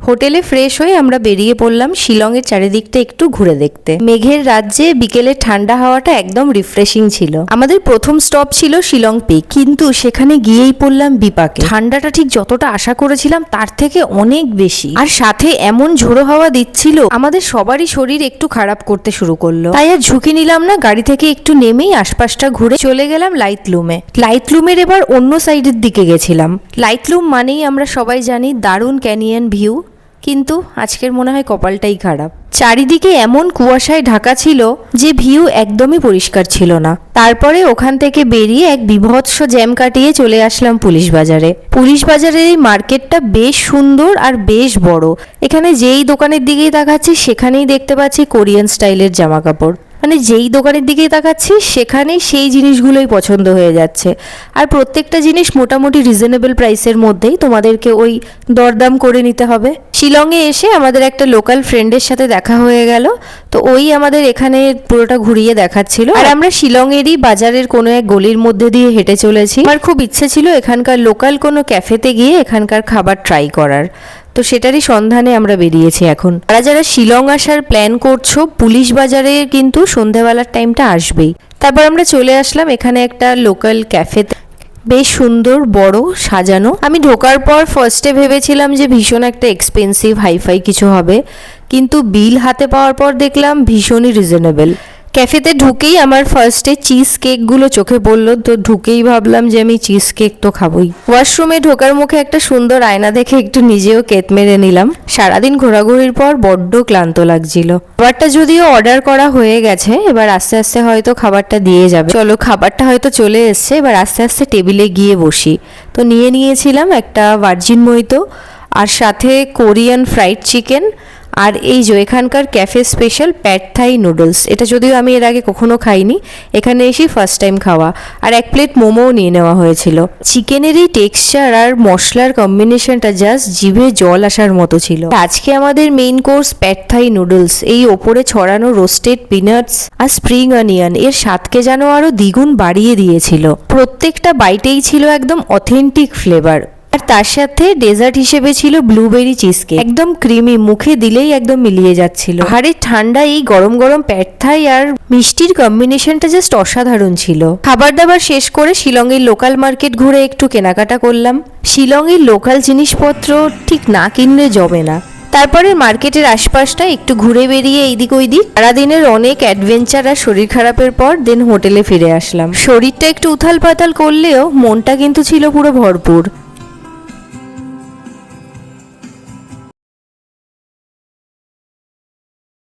হোটেলে ফ্রেশ হয়ে আমরা বেরিয়ে পড়লাম শিলংয়ের চারিদিকটা একটু ঘুরে দেখতে। মেঘের রাজ্যে বিকেলের ঠান্ডা হাওয়াটা একদম রিফ্রেশিং ছিল। আমাদের প্রথম স্টপ ছিল শিলং পিক, কিন্তু সেখানে গিয়েই পড়লাম বিপাকে। ঠান্ডাটা ঠিক যতটা আশা করেছিলাম তার থেকে অনেক বেশি, আর সাথে এমন ঝোড়ো হাওয়া দিচ্ছিল আমাদের সবারই শরীর একটু খারাপ করতে শুরু করলো। তাই আর ঝুঁকি নিলাম না, গাড়ি থেকে একটু নেমেই আশপাশটা ঘুরে চলে গেলাম লাইটলুমে। লাইটলুমের এবার অন্য সাইডের দিকে গেছিলাম। লাইটলুম মানেই আমরা সবাই জানি দারুণ ক্যানিয়ন ভিউ, কিন্তু আজকের মনে হয় কপালটাই খারাপ। চারিদিকে এমন কুয়াশায় ঢাকা ছিল যে ভিউ একদমই পরিষ্কার ছিল না। তারপরে ওখান থেকে বেরিয়ে এক বিভৎস জ্যাম কাটিয়ে চলে আসলাম পুলিশ বাজারে। পুলিশ বাজারের এই মার্কেটটা বেশ সুন্দর আর বেশ বড়। এখানে যেই দোকানের দিকেই তাকাচ্ছি সেখানেই দেখতে পাচ্ছি কোরিয়ান স্টাইলের জামা কাপড়। মানে যেই দোকানের দিকেই তাকাচ্ছি সেখানেই সেই জিনিসগুলোই পছন্দ হয়ে যাচ্ছে, আর প্রত্যেকটা জিনিস মোটামুটি রিজনেবল প্রাইসের মধ্যেই। তোমাদেরকে ওই দরদাম করে নিতে হবে। শিলংয়ে এসে আমাদের একটা লোকাল ফ্রেন্ডের সাথে দেখা হয়ে গেল, তো ওই আমাদের এখানে পুরোটা ঘুরিয়ে দেখাচ্ছিল। আর আমরা শিলংয়েরই বাজারের কোনো এক গলির মধ্যে দিয়ে হেঁটে চলেছি। আমার খুব ইচ্ছে ছিল এখানকার লোকাল কোনো ক্যাফেতে গিয়ে এখানকার খাবার ট্রাই করার, তো সেটারই সন্ধানে আমরা বেরিয়েছি এখন। যারা যারা শিলং আসার প্ল্যান করছো, পুলিশ বাজারে কিন্তু সন্ধেবেলার টাইমটা আসবেই। তারপর আমরা চলে আসলাম এখানে একটা লোকাল ক্যাফেতে, বেশ সুন্দর বড় সাজানো। আমি ঢোকার পর ফার্স্টে ভেবেছিলাম যে ভীষণ একটা এক্সপেন্সিভ হাইফাই কিছু হবে, কিন্তু বিল হাতে পাওয়ার পর দেখলাম ভীষণই রিজনেবল। ক্যাফেতে ঢুকেই আমার ফার্স্টে চিজ কেকগুলো চোখে পড়লো, তো ঢুকেই ভাবলাম যে আমি চিজ কেক তো খাবোই। ওয়াশরুমে ঢোকার মুখে একটা সুন্দর আয়না দেখে একটু নিজেও কেত মেরে নিলাম। সারাদিন ঘোরাঘুরির পর বড্ড ক্লান্ত লাগছিল। খাবারটা যদিও অর্ডার করা হয়ে গেছে, এবার আস্তে আস্তে হয়তো খাবারটা দিয়ে যাবে। চলো, খাবারটা হয়তো চলে এসছে, এবার আস্তে আস্তে টেবিলে গিয়ে বসি। তো নিয়েছিলাম একটা ভার্জিন মোহিতো, আর সাথে কোরিয়ান ফ্রাইড চিকেন, আর এই যে এখানকার ক্যাফে স্পেশাল প্যাড থাই নুডলস। এটা যদিও আমি এর আগে কখনো খাইনি, এখানে এসে ফার্স্ট টাইম খাওয়া। আর এক প্লেট মোমোও নিয়ে নেওয়া হয়েছিল। চিকেনের এই টেক্সচার আর মশলার কম্বিনেশনটা জাস্ট জিভে জল আসার মতো ছিল। আজকে আমাদের মেইন কোর্স প্যাড থাই নুডলস। এই ওপরে ছড়ানো রোস্টেড পিনাটস আর স্প্রিং অনিয়ন এর স্বাদকে যেন আরো দ্বিগুণ বাড়িয়ে দিয়েছিল। প্রত্যেকটা বাইটেই ছিল একদম অথেন্টিক ফ্লেভার। আর তার সাথে ডেজার্ট হিসেবে ছিল ব্লুবেরি চিজ কেক, একদম ক্রিমি, মুখে দিলেই একদম মিলিয়ে যাচ্ছিল। আরে ঠান্ডা এই গরম গরম প্যাড থাই আর মিষ্টির কম্বিনেশনটা জাস্ট অসাধারণ ছিল। খাবার দাবার শেষ করে শিলংয়ের লোকাল মার্কেট ঘুরে একটু কেনাকাটা করলাম। শিলংয়ের লোকাল জিনিসপত্র ঠিক না কিনলে জমে না। তারপরে মার্কেটের আশপাশটা একটু ঘুরে বেরিয়ে এইদিক ওইদিক সারাদিনের অনেক অ্যাডভেঞ্চার আর শরীর খারাপের পর দেন হোটেলে ফিরে আসলাম। শরীরটা একটু উথাল পাতাল করলেও মনটা কিন্তু ছিল পুরো ভরপুর।